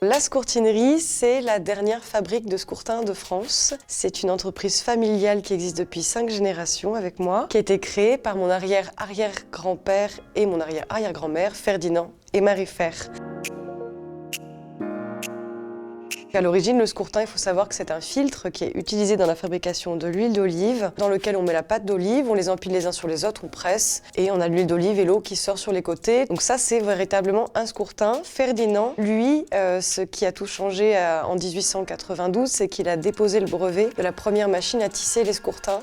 La Scourtinerie, c'est la dernière fabrique de scourtins de France. C'est une entreprise familiale qui existe depuis 5 générations avec moi, qui a été créée par mon arrière-arrière-grand-père et mon arrière-arrière-grand-mère, Ferdinand et Marie Fer. À l'origine, le scourtin, il faut savoir que c'est un filtre qui est utilisé dans la fabrication de l'huile d'olive, dans lequel on met la pâte d'olive, on les empile les uns sur les autres, on presse, et on a l'huile d'olive et l'eau qui sort sur les côtés. Donc ça, c'est véritablement un scourtin. Ferdinand, lui, ce qui a tout changé en 1892, c'est qu'il a déposé le brevet de la première machine à tisser les scourtins.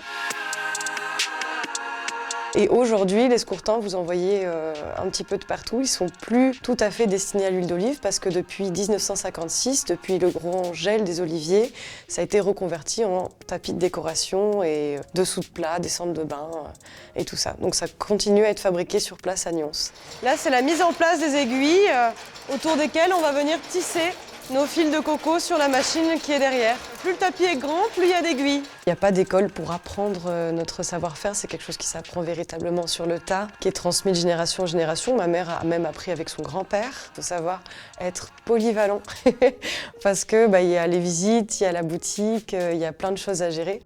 Et aujourd'hui, les scourtins, vous en voyez un petit peu de partout. Ils sont plus tout à fait destinés à l'huile d'olive parce que depuis 1956, depuis le grand gel des oliviers, ça a été reconverti en tapis de décoration et dessous de plat, des centres de bain et tout ça. Donc ça continue à être fabriqué sur place à Nyons. Là, c'est la mise en place des aiguilles autour desquelles on va venir tisser nos fils de coco sur la machine qui est derrière. Plus le tapis est grand, plus il y a d'aiguilles. Il n'y a pas d'école pour apprendre notre savoir-faire, c'est quelque chose qui s'apprend véritablement sur le tas, qui est transmis de génération en génération. Ma mère a même appris avec son grand-père. Il faut savoir être polyvalent parce que il y a les visites, il y a la boutique, il y a plein de choses à gérer.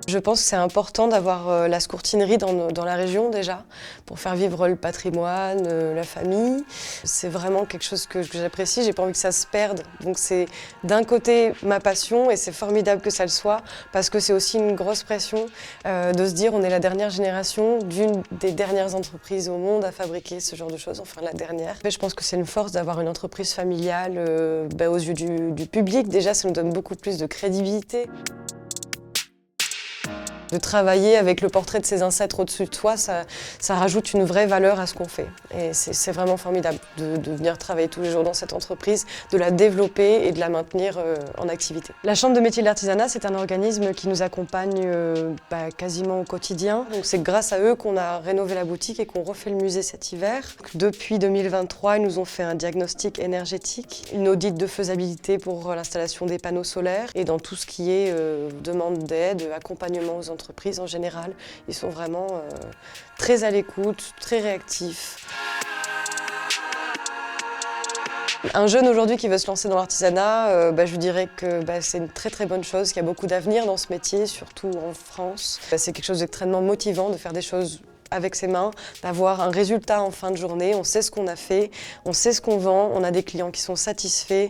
Je pense que c'est important d'avoir la scourtinerie dans la région déjà, pour faire vivre le patrimoine, la famille. C'est vraiment quelque chose que j'apprécie, j'ai pas envie que ça se perde. Donc c'est d'un côté ma passion et c'est formidable que ça le soit, parce que c'est aussi une grosse pression de se dire on est la dernière génération d'une des dernières entreprises au monde à fabriquer ce genre de choses, enfin la dernière. Mais je pense que c'est une force d'avoir une entreprise familiale aux yeux du public. Déjà, ça nous donne beaucoup plus de crédibilité. De travailler avec le portrait de ses ancêtres au-dessus de toi, ça rajoute une vraie valeur à ce qu'on fait. Et c'est vraiment formidable de venir travailler tous les jours dans cette entreprise, de la développer et de la maintenir en activité. La Chambre de métiers de l'artisanat, c'est un organisme qui nous accompagne quasiment au quotidien. Donc c'est grâce à eux qu'on a rénové la boutique et qu'on refait le musée cet hiver. Depuis 2023, ils nous ont fait un diagnostic énergétique, une audit de faisabilité pour l'installation des panneaux solaires et dans tout ce qui est demande d'aide, accompagnement aux entreprises en général. Ils sont vraiment très à l'écoute, très réactifs. Un jeune aujourd'hui qui veut se lancer dans l'artisanat, je dirais que c'est une très très bonne chose, qu'il y a beaucoup d'avenir dans ce métier, surtout en France. C'est quelque chose d'extrêmement motivant de faire des choses avec ses mains, d'avoir un résultat en fin de journée. On sait ce qu'on a fait, on sait ce qu'on vend, on a des clients qui sont satisfaits,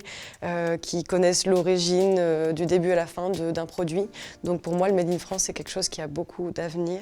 qui connaissent l'origine du début à la fin d'un produit. Donc pour moi, le Made in France, c'est quelque chose qui a beaucoup d'avenir.